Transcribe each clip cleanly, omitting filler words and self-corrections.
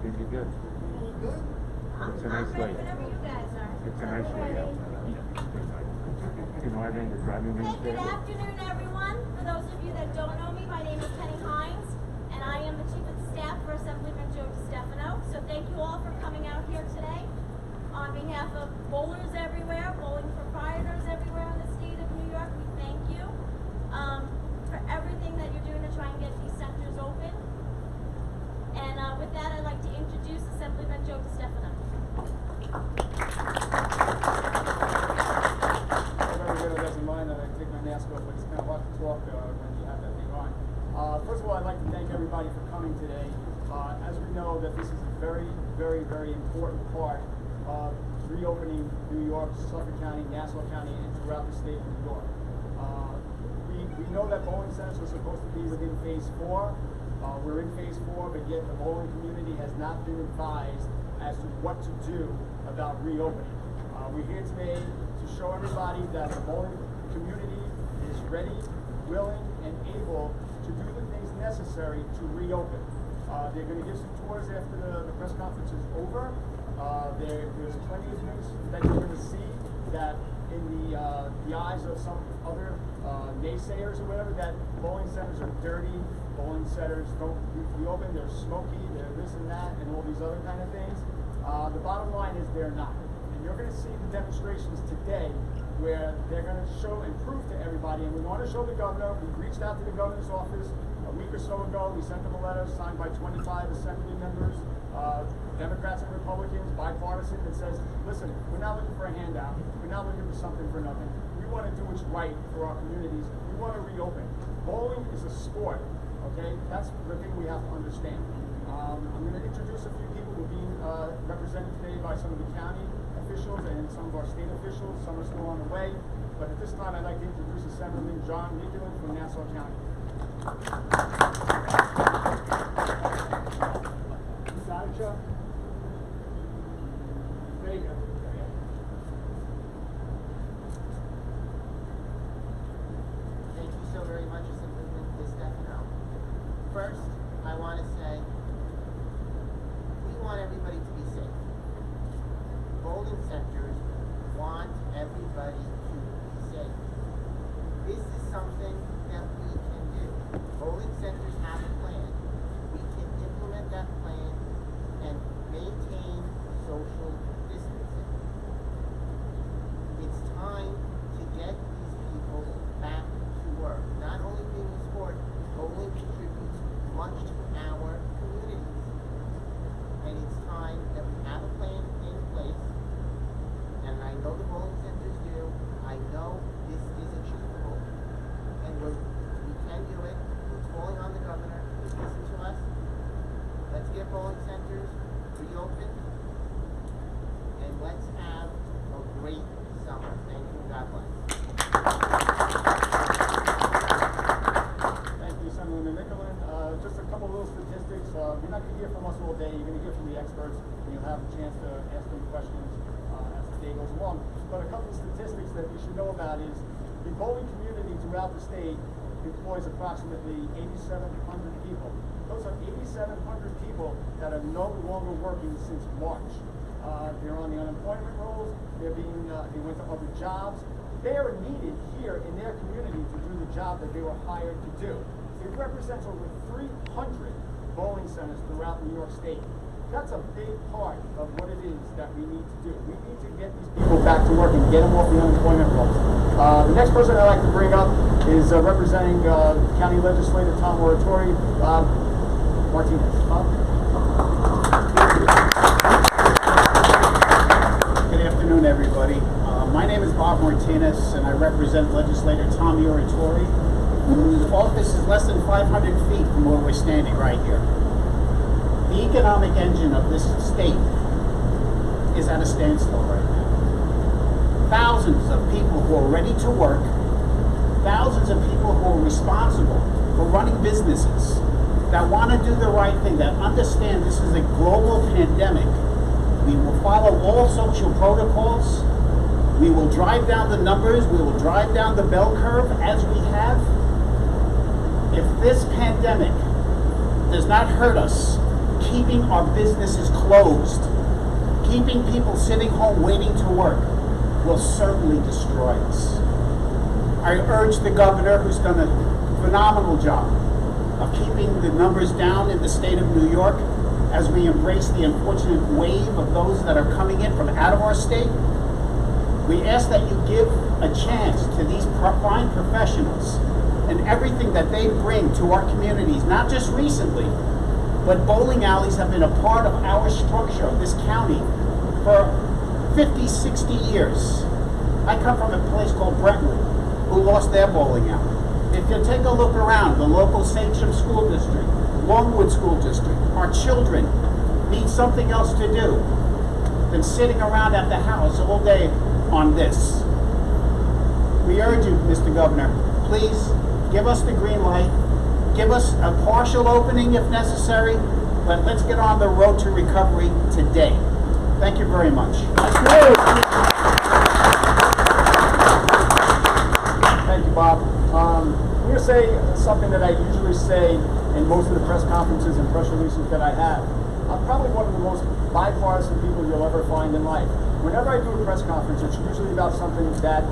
Pretty good. It's a nice way. It's a nice way out. You know, I ran the driving range Good there. afternoon, everyone. For those of you that don't know me, my name is Penny Hines, and I am the Chief of Staff for Assemblyman Joe DiStefano. So thank you all for coming out here today. On behalf of bowlers everywhere, bowling proprietors everywhere in the state of New York, we thank you for everything that you're doing to try and get these centers open. And with that, I'd like to introduce Assemblyman Joe DiStefano. Everybody doesn't mind that I take my mask off, but it's kind of hard to talk when you have that thing on. First of all, I'd like to thank everybody for coming today. As we know that this is a very, very, very important part of reopening New York, Suffolk County, Nassau County, and throughout the state of New York. We know that bowling centers are supposed to be within phase 4. We're in phase 4, but yet the bowling community has not been advised as to what to do about reopening. We're here today to show everybody that the bowling community is ready, willing, and able to do the things necessary to reopen. They're going to give some tours after the press conference is over. There's plenty of things that you're going to see that in the eyes of some other naysayers or whatever, that bowling centers are dirty, bowling centers don't reopen, they're smoky, they're this and that, and all these other kind of things. The bottom line is they're not. And you're going to see the demonstrations today where they're going to show and prove to everybody, and we want to show the governor. We reached out to the governor's office a week or so ago. We sent them a letter signed by 25 assembly members, Democrats and Republicans, bipartisan, that says, listen, we're not looking for a handout. We're not looking for something for nothing. We want to do what's right for our communities. We want to reopen. Bowling is a sport, okay? That's the thing we have to understand. I'm going to introduce a few people who are being represented today by some of the county officials and some of our state officials. Some are still on the way. But at this time, I'd like to introduce Assemblyman John Nicolin from Nassau County. Sasha? There you go. Thank you so very much, Assemblyman DiStefano. First, I want to say we want everybody to be safe. Bowling centers want everybody to be safe. This is something that we can do. Bowling centers have a plan. We can implement that plan and maintain social distancing. It's time to get these people back to work. Not only being a sport, bowling contributes much to our communities. And it's time that we have a plan in place. And I know the bowling centers do. I know this is achievable. And we can do it. We're calling on the governor to listen to us. Let's get bowling centers reopened. And let's have a great summer. Thank you. God bless. Thank you, Assemblyman Nicolin. Just a couple little statistics. You're not going to hear from us all day. You're going to hear from the experts, and you'll have a chance to ask them questions as the day goes along. But a couple of statistics that you should know about is the bowling community throughout the state employs approximately 8,700 people. Those are 8,700 people that are no longer working since March. They're on the unemployment rolls. They went to other jobs. They are needed here in their community to do the job that they were hired to do. It represents over 300 bowling centers throughout New York State. That's a big part of what it is that we need to do. We need to get these people back to work and get them off the unemployment rolls. The next person I'd like to bring up is representing County Legislator Tom Oratori, Martinez. Good afternoon, everybody. My name is Bob Martinez, and I represent Legislator Tom Oratori, whose office is less than 500 feet from where we're standing right here. The economic engine of this state is at a standstill right now. Thousands of people who are ready to work, thousands of people who are responsible for running businesses, that want to do the right thing, that understand this is a global pandemic. We will follow all social protocols. We will drive down the numbers. We will drive down the bell curve as we have. If this pandemic does not hurt us, keeping our businesses closed, keeping people sitting home waiting to work, will certainly destroy us. I urge the governor, who's done a phenomenal job of keeping the numbers down in the state of New York, as we embrace the unfortunate wave of those that are coming in from out of our state. We ask that you give a chance to these fine professionals and everything that they bring to our communities, not just recently, but bowling alleys have been a part of our structure of this county for 50, 60 years. I come from a place called Brentwood, who lost their bowling alley. If you take a look around, the local Sachem School District, Longwood School District, our children need something else to do than sitting around at the house all day on this. We urge you, Mr. Governor, please give us the green light, give us a partial opening if necessary, but let's get on the road to recovery today. Thank you very much. Thank you, Bob. I'm going to say something that I usually say in most of the press conferences and press releases that I have. I'm probably one of the most bipartisan people you'll ever find in life. Whenever I do a press conference, it's usually about something that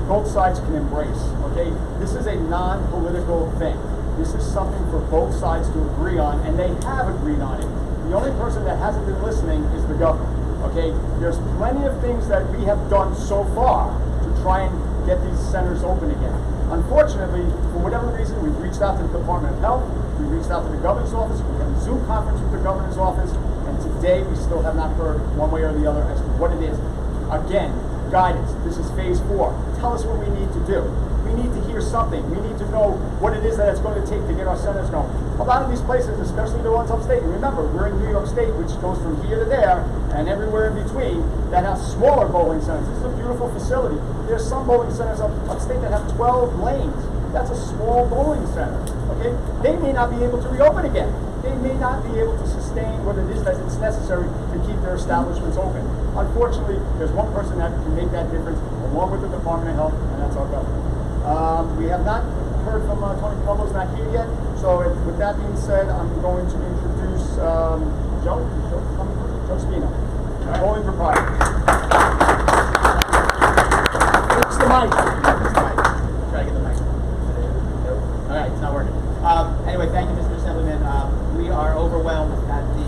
both sides can embrace, okay? This is a non-political thing. This is something for both sides to agree on, and they have agreed on it. The only person that hasn't been listening is the governor, okay? There's plenty of things that we have done so far to try and get these centers open again. Unfortunately, for whatever reason, we've reached out to the Department of Health, we reached out to the governor's office, we had a Zoom conference with the governor's office, and today we still have not heard one way or the other as to what it is. Again, guidance. This is phase 4. Tell us what we need to do. We need to hear something. We need to know what it is that it's going to take to get our centers going. A lot of these places, especially the ones upstate, and remember, we're in New York State, which goes from here to there, and everywhere in between, that have smaller bowling centers. This is a beautiful facility. There's some bowling centers upstate that have 12 lanes. That's a small bowling center, okay? They may not be able to reopen again. They may not be able to sustain what it is that it's necessary to keep their establishments open. Unfortunately, there's one person that can make that difference, along with the Department of Health, and that's our governor. We have not heard from Tony Cuomo's not here yet, so with that being said, I'm going to introduce Joe Spino, bowling proprietor. It's the mic. Try to get the mic. All right, it's not working. Anyway, thank you, Mr. Assemblyman. We are overwhelmed at the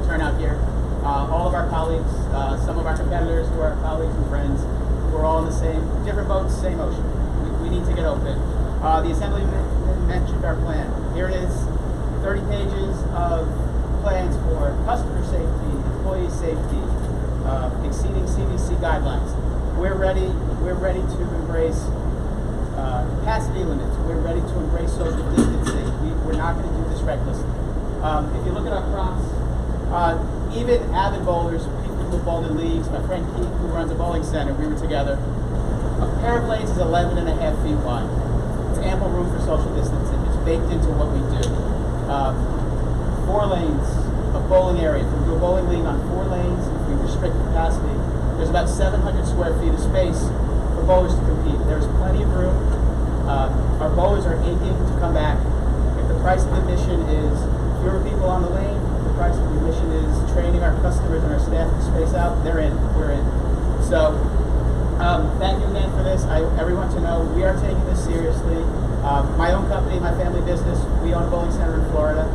turnout here. All of our colleagues, some of our competitors who are colleagues and friends, we're all in the same, different boats, same ocean. We need to get open. The Assemblyman mentioned our plan. Here it is, 30 pages of plans for customer safety, employee safety, exceeding CDC guidelines. We're ready to embrace capacity limits. We're ready to embrace social distancing. We're not going to do this recklessly. If you look at our props, even avid bowlers, people who bowl in leagues, my friend Keith, who runs a bowling center, we were together. A pair of lanes is 11.5 feet wide. It's ample room for social distancing. It's baked into what we do. 4 lanes of bowling area. If we do a bowling league on 4 lanes, if we restrict capacity, there's about 700 square feet of space for bowlers to compete. There's plenty of room. Our bowlers are aching to come back. If the price of admission is fewer people on the lane, the price of admission is training our customers and our staff to space out, they're in. We're in. So, thank you again for this. Everyone to know we are taking this seriously. My own company, my family business, we own a bowling center in Florida.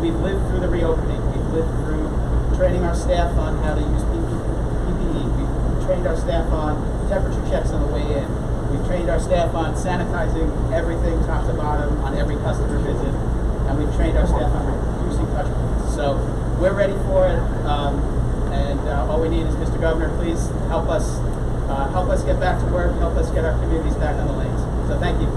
We've lived through the reopening. We've lived through training our staff on how to use PPE. We've trained our staff on temperature checks on the way in. We've trained our staff on sanitizing everything top to bottom on every customer visit. And we've trained our staff on reducing touch points. So we're ready for it. And all we need is, Mr. Governor, please help us get back to work, help us get our communities back on the lanes. So thank you.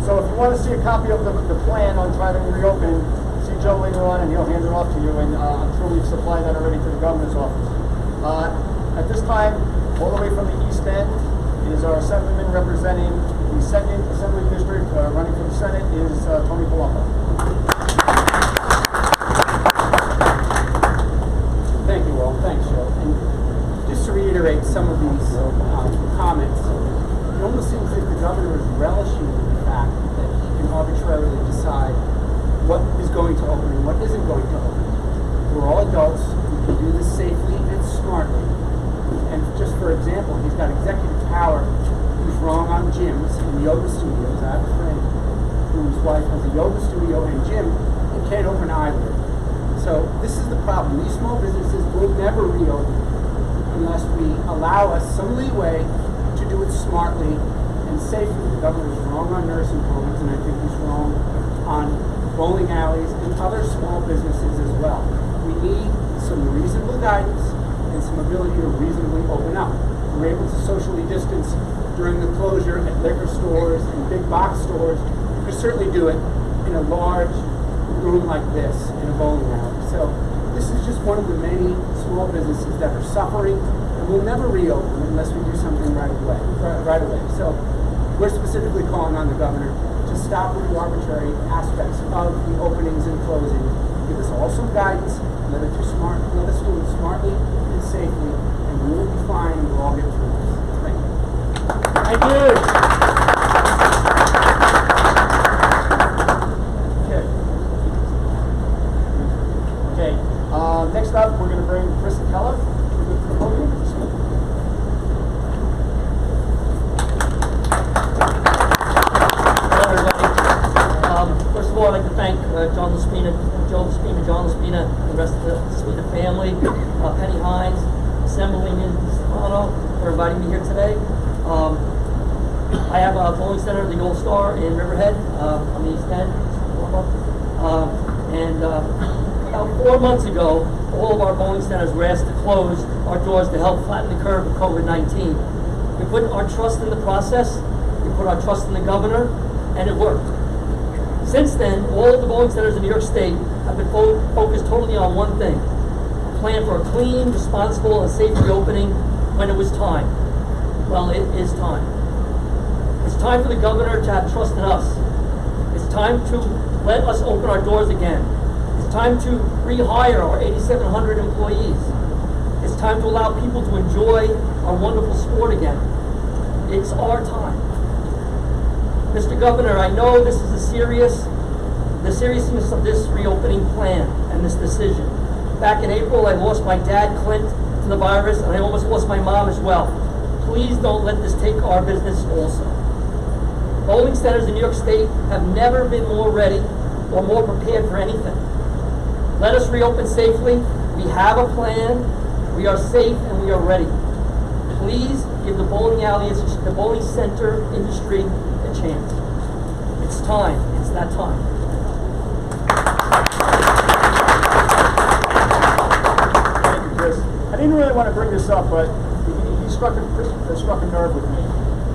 So if you want to see a copy of the plan on trying to reopen, see Joe later on and he'll hand it off to you, and I'm sure we've supplied that already to the governor's office. At this time, all the way from the East End is our Assemblyman representing the 2nd Assembly District, running for the Senate is Tony Palumbo. Thank you all. Thanks, Joe. And just to reiterate some of these comments, it almost seems like the governor is relishing in the fact that he can arbitrarily decide what is going to open and what isn't going to open. We're all adults. We can do this safely and smartly. And just for example, he's got executive power. He's wrong on gyms and yoga studios. I have a friend whose wife has a yoga studio and gym and can't open either. So this is the problem. These small businesses will never reopen unless we allow us some leeway to do it smartly and safely. The governor is wrong on nursing homes, and I think he's wrong on bowling alleys and other small businesses as well. We need some reasonable guidance and some ability to reasonably open up. We're able to socially distance during the closure at liquor stores and big box stores. You could certainly do it in a large room like this in a bowling alley. So this is just one of the many small businesses that are suffering and will never reopen unless we do something right away. So we're specifically calling on the governor to stop with the arbitrary aspects of the openings and closings. Give us all some guidance. Let us do it smartly and safely, and we will be fine and we'll all get through this. Thank you. Thank you. Okay. Next up, we're going to bring Chris Keller to the podium. Hello, everybody. First of all, I'd like to thank Joe Spina, the rest of the Spina family, Penny Hines, Assemblyman Stefano, for inviting me here today. I have a bowling center, the Gold Star in Riverhead, on the East End, about 4 months ago, all of our bowling centers were asked to close our doors to help flatten the curve of COVID-19. We put our trust in the process, we put our trust in the governor, and it worked. Since then, all of the bowling centers in New York State have been focused totally on one thing: a plan for a clean, responsible, and safe reopening when it was time. Well, it is time. It's time for the governor to have trust in us. It's time to let us open our doors again. It's time to rehire our 8,700 employees. It's time to allow people to enjoy our wonderful sport again. It's our time. Mr. Governor, I know this is the seriousness of this reopening plan and this decision. Back in April, I lost my dad, Clint, to the virus, and I almost lost my mom as well. Please don't let this take our business also. Bowling centers in New York State have never been more ready or more prepared for anything. Let us reopen safely. We have a plan. We are safe and we are ready. Please give the bowling alleys, the bowling center industry a chance. It's time. It's that time. Thank you, Chris. I didn't really want to bring this up, but he struck a nerve with me.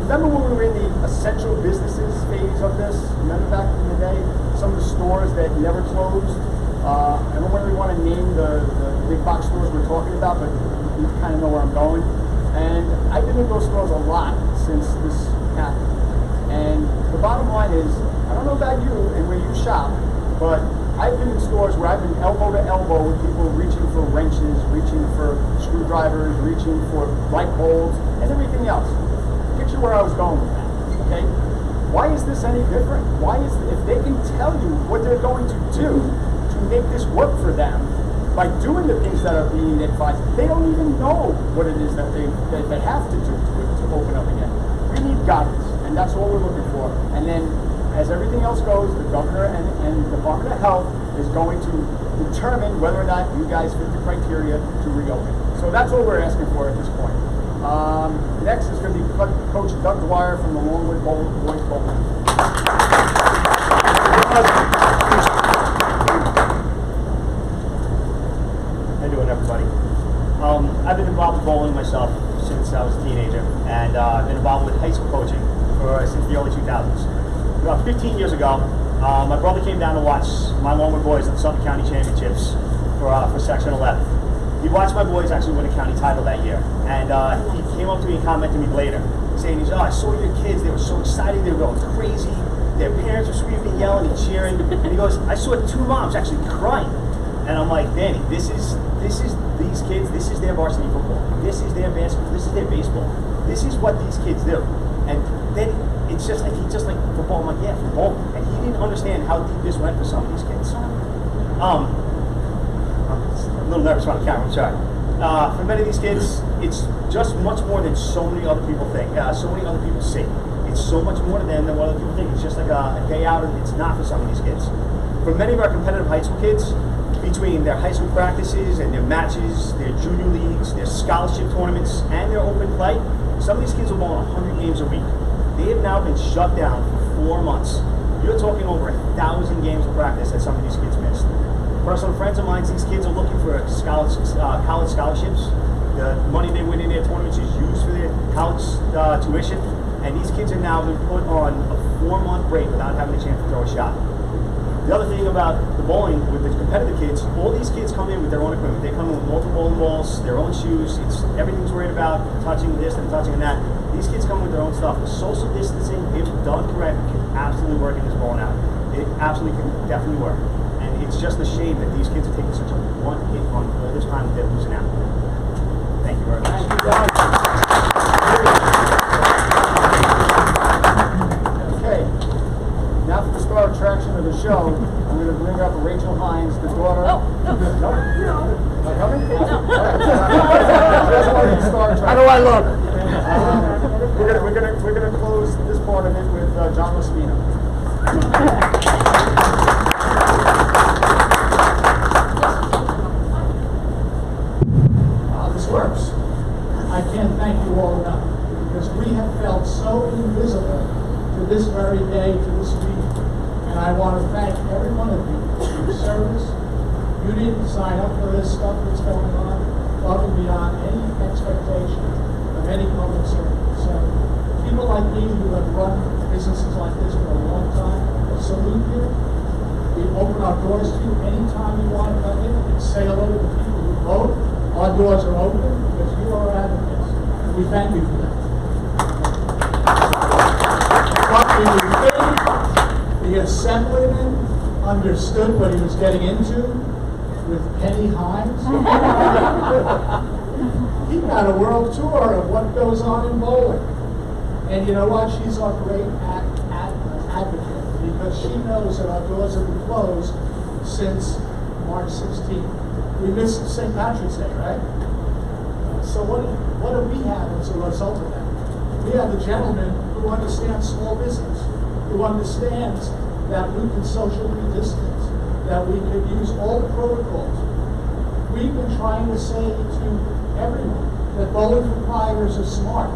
Remember when we were in the essential businesses phase of this? Remember back in the day, some of the stores that never closed? I don't really want to name the big box stores we're talking about, but you kind of know where I'm going. And I've been in those stores a lot since this happened. And the bottom line is, I don't know about you and where you shop, but I've been in stores where I've been elbow to elbow with people reaching for wrenches, reaching for screwdrivers, reaching for light bulbs, and everything else. Picture where I was going with that, okay? Why is this any different? If they can tell you what they're going to do to make this work for them by doing the things that are being advised, they don't even know what it is that they have to do to open up again. We need guidance, and that's all we're looking for. And then, as everything else goes, the governor and the Department of Health is going to determine whether or not you guys fit the criteria to reopen. So that's what we're asking for at this point. Next is going to be Coach Doug Dwyer from the Longwood Boys Bowling. How you doing, everybody? I've been involved with bowling myself since I was a teenager, and I've been involved with high school coaching since the early 2000s. About 15 years ago, my brother came down to watch my Longwood boys at the Suffolk County Championships for Section 11. He watched my boys actually win a county title that year, and he came up to me and commented to me later, saying, I saw your kids, they were so excited, they were going crazy, their parents were screaming, yelling, and cheering, and he goes, I saw two moms actually crying. And I'm like, Danny, this is these kids, this is their varsity football, this is their basketball, this is their baseball, this is what these kids do. And then it's just like football. I'm like, yeah, football. And he didn't understand how deep this went for some of these kids. I'm a little nervous around the camera, I'm sorry. For many of these kids, it's just much more than so many other people think, so many other people see. It's so much more to them than what other people think. It's just like a day out, and it's not for some of these kids. For many of our competitive high school kids, between their high school practices and their matches, their junior leagues, their scholarship tournaments, and their open play, some of these kids are bowling 100 games a week. They have now been shut down for 4 months. You're talking over 1,000 games of practice that some of these kids missed. Personal friends of mine, these kids are looking for college scholarships. The money they win in their tournaments is used for their college tuition, and these kids are now been put on a 4-month break without having a chance to throw a shot. The other thing about the bowling with the competitive kids, all these kids come in with their own equipment. They come in with multiple bowling balls, their own shoes. Everything's worried about touching this and touching that. These kids come with their own stuff. The social distancing, if done correct, can absolutely work in this bowling out. It absolutely can definitely work. And it's just a shame that these kids are taking such a one-hit run all this time that they're losing out. Thank you very much. Okay, now for the star attraction of the show, I'm going to bring up Rachel Hines, the daughter. Oh, no. No? Not coming? How do I look? We're gonna close this part of it with John Laspina. This works. I can't thank you all enough, because we have felt so invisible to this very day, to this week, and I want to thank every one of you for your service. You didn't sign up for this stuff that's going on, above and beyond any expectation of any public servant. So people like me who have run businesses like this for a long time, salute you. We open our doors to you anytime you want to come in and say hello to the people who vote. Our doors are open because you are our advocates, and we thank you for that. But do you think the assemblyman understood what he was getting into with Penny Hines? He got a world tour of what goes on in bowling. And you know what? She's our great advocate, because she knows that our doors have been closed since March 16th. We missed St. Patrick's Day, right? So what do we have as a result of that? We have a gentleman who understands small business, who understands that we can socially distance, that we can use all the protocols. We've been trying to say to everyone that bowling proprietors are smart.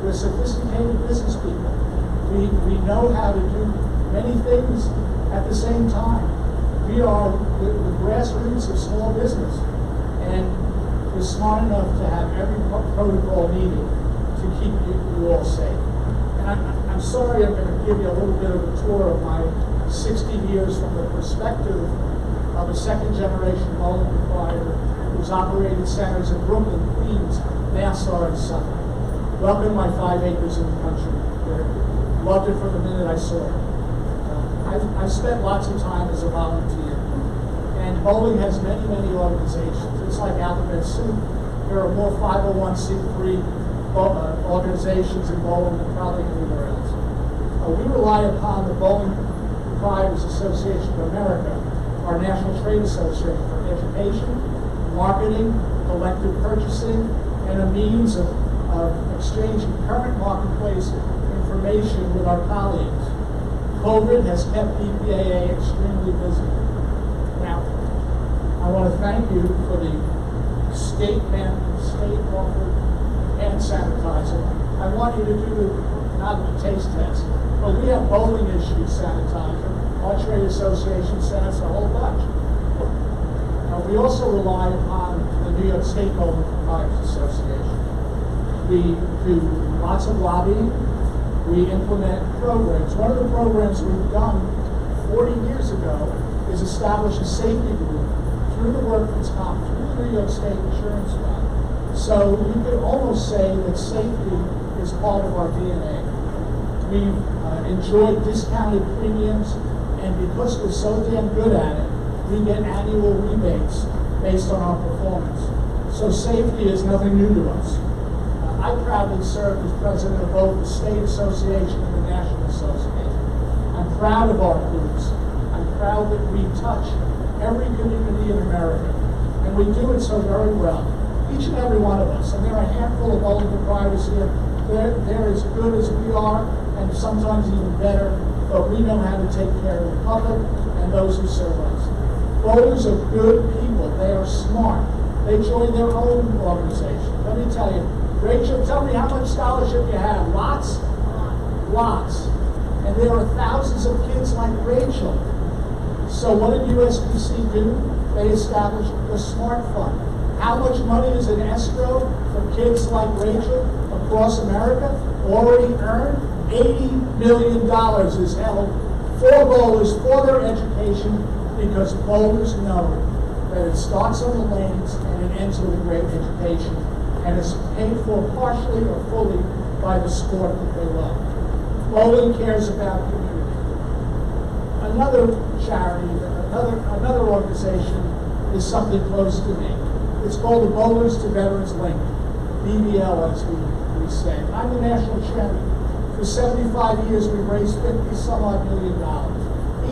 We're sophisticated business people. We know how to do many things at the same time. We are the grassroots of small business, and we're smart enough to have every protocol needed to keep you all safe. And I'm sorry, I'm going to give you a little bit of a tour of my 60 years from the perspective of a second-generation bowling proprietor who's operated centers in Brooklyn, Queens, Nassau, and Suffolk. Welcome my 5 acres in the country. Loved it from the minute I saw it. I've spent lots of time as a volunteer, and bowling has many, many organizations. It's like alphabet soup. There are more 501c3 organizations in bowling than probably anywhere else. We rely upon the Bowling Proprietors Association of America, our national trade association, for education, marketing, collective purchasing, and a means of exchanging current marketplace information with our colleagues. COVID has kept BPAA extremely busy. Now, I want to thank you for the state-offered hand sanitizer. I want you to do not the taste test, but we have bowling issue sanitizer. Our trade association sent us a whole bunch. We also rely upon the New York State Bowling Proprietors Association. We do lots of lobbying. We implement programs. One of the programs we've done 40 years ago is establish a safety group through the workman's comp, through the New York State Insurance Fund. So you could almost say that safety is part of our DNA. We've enjoyed discounted premiums, and because we're so damn good at it, we get annual rebates based on our performance. So safety is nothing new to us. I proudly served as president of both the State Association and the National proud of our groups. I'm proud that we touch every community in America, and we do it so very well. Each and every one of us, and there are a handful of bowling proprietors here. They're as good as we are, and sometimes even better, but we know how to take care of the public and those who serve us. Bowlers are good people. They are smart. They join their own organization. Let me tell you, Rachel, tell me how much scholarship you have. Lots? Lots. And there are thousands of kids like Rachel. So what did USBC do? They established the Smart Fund. How much money is in escrow for kids like Rachel across America? Already earned $80 million is held for bowlers for their education, because bowlers know that it starts on the lanes and it ends with a great education, and is paid for partially or fully by the sport that they love. Bowling cares about community. Another charity, another organization is something close to me. It's called the Bowlers to Veterans Link, BVL as we say. I'm the national chairman. For 75 years, we've raised $50-some-odd million.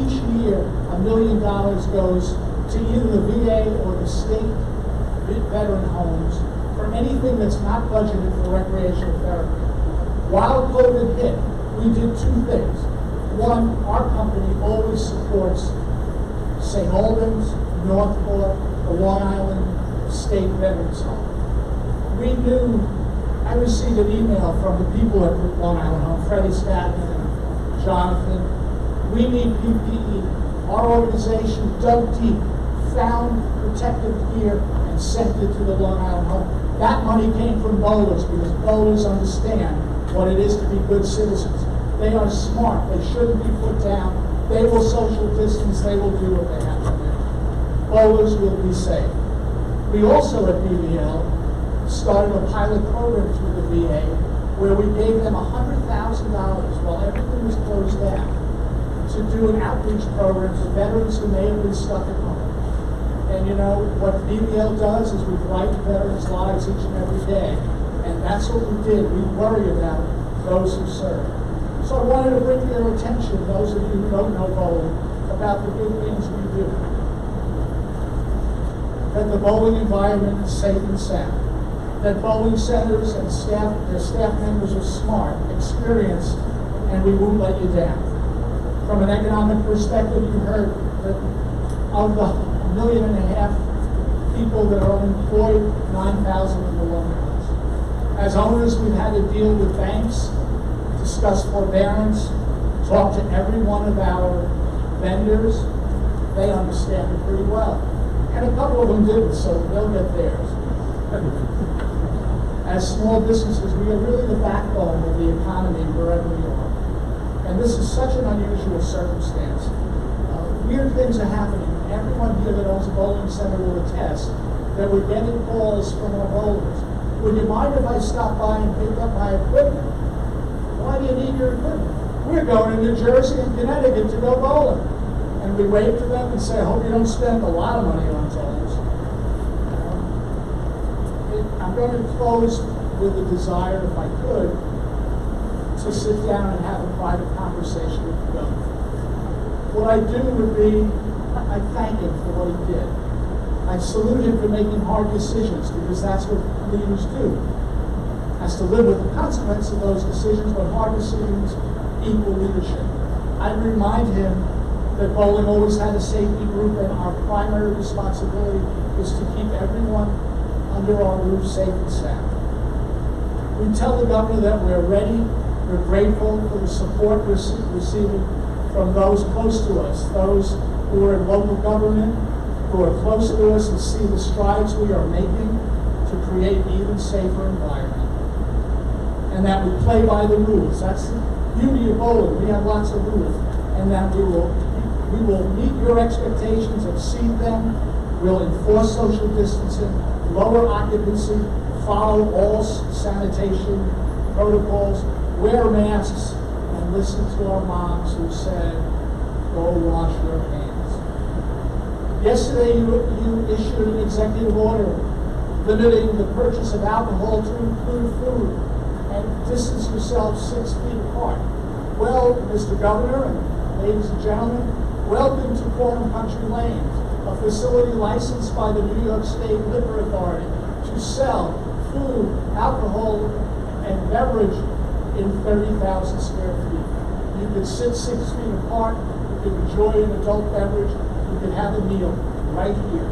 Each year, $1 million goes to either the VA or the state veteran homes for anything that's not budgeted for recreational therapy. While COVID hit, we did two things. One, our company always supports St. Albans, Northport, the Long Island State Veterans Home. We knew, I received an email from the people at Long Island Home, Freddie Statton and Jonathan. We need PPE. Our organization dug deep, found protective gear, and sent it to the Long Island Home. That money came from bowlers, because bowlers understand what it is to be good citizens. They are smart. They shouldn't be put down. They will social distance. They will do what they have to do. Bowlers will be safe. We also at BVL started a pilot program through the VA where we gave them $100,000 while everything was closed down to do an outreach program for veterans who may have been stuck at home. And you know, what BVL does is we brighten veterans' lives each and every day. And that's what we did. We worry about those who serve. So I wanted to bring to your attention, those of you who don't know bowling, about the good things we do. That the bowling environment is safe and sound. That bowling centers and their staff members are smart, experienced, and we won't let you down. From an economic perspective, you heard that of the 1.5 million people that are unemployed, 9,000 of the locals. As owners, we've had to deal with banks, discuss forbearance, talk to every one of our vendors. They understand it pretty well. And a couple of them didn't, so they'll get theirs. As small businesses, we are really the backbone of the economy wherever we are. And this is such an unusual circumstance. Weird things are happening. Everyone here that owns a bowling center will attest that we're getting calls from our bowlers. Would you mind if I stop by and pick up my equipment? Why do you need your equipment? We're going to New Jersey and Connecticut to go bowling. And we wave to them and say, I hope you don't spend a lot of money on tolls. I'm going to close with a desire, if I could, to sit down and have a private conversation with the governor. What I do would be, I thank him for what he did. I salute him for making hard decisions, because that's what leaders do. Has to live with the consequence of those decisions, but hard decisions equal leadership. I remind him that bowling always had a safety group, and our primary responsibility is to keep everyone under our roof safe and sound. We tell the governor that we're ready, we're grateful for the support we're receiving from those close to us, those who are in local government, who are close to us and see the strides we are making to create an even safer environment. And that we play by the rules. That's the beauty of bowling. We have lots of rules. And that we will meet your expectations, exceed them. We'll enforce social distancing, lower occupancy, follow all sanitation protocols, wear masks, and listen to our moms who said, go wash your hands. Yesterday, you issued an executive order limiting the purchase of alcohol to include food and distance yourselves 6 feet apart. Well, Mr. Governor and Ladies and gentlemen, welcome to Coram Country Lanes, a facility licensed by the New York State Liquor Authority to sell food, alcohol, and beverage in 30,000 square feet. You can sit 6 feet apart, you can enjoy an adult beverage, you can have a meal right here.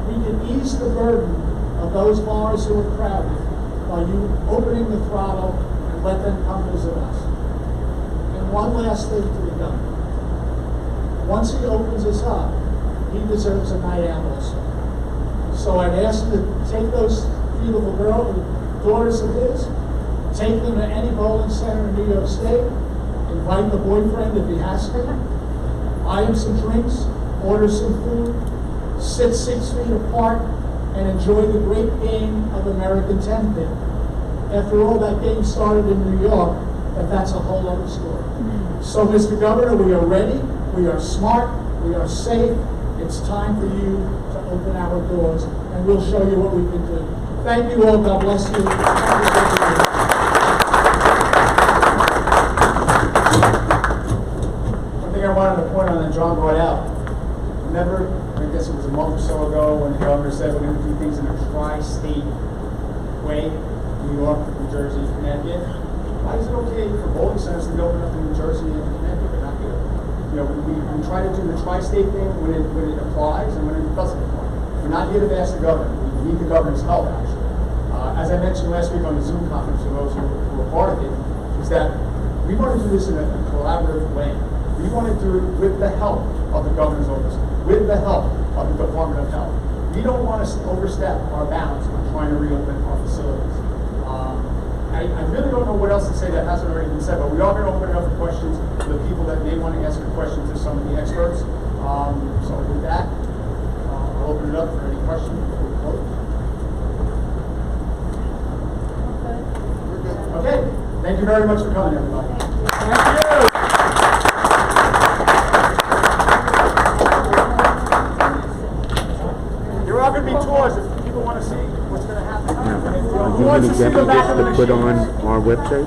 We can ease the burden of those bars who are crowded by you opening the throttle and let them come visit us. And one last thing to the governor. Once he opens us up, he deserves a night out also. So I'd ask him to take those beautiful girls, daughters of his, take them to any bowling center in New York State, invite the boyfriend if he has to, buy him some drinks, order some food, sit 6 feet apart, and enjoy the great game of American 10-pin. After all, that game started in New York, but that's a whole other story. So, Mr. Governor, we are ready, we are smart, we are safe. It's time for you to open our doors, and we'll show you what we can do. Thank you all. God bless you. One thing I wanted to point on that John brought out. Remember, I guess it was a month or so ago when the governor said we're going to do things in a tri-state way, New York, New Jersey, Connecticut. Why is it okay for bowling centers to be open up in New Jersey and Connecticut, but not here? You know, we try to do the tri-state thing when it applies and when it doesn't apply. We're not here to bash the governor. We need the governor's help, actually. As I mentioned last week on the Zoom conference for those who were part of it, is that we want to do this in a collaborative way. We want to do it with the help of the governor's office, with the help of the Department of Health. We don't want to overstep our bounds on trying to reopen our facilities. I really don't know what else to say that hasn't already been said, but we are going to open it up for questions for the people that may want to ask a question to some of the experts. So with that, I'll open it up for any questions before we close. Okay. Thank you very much for coming, everybody. Thank you. There are going to be tours if people want to see what's going to happen. Are you going to get this to put on our website?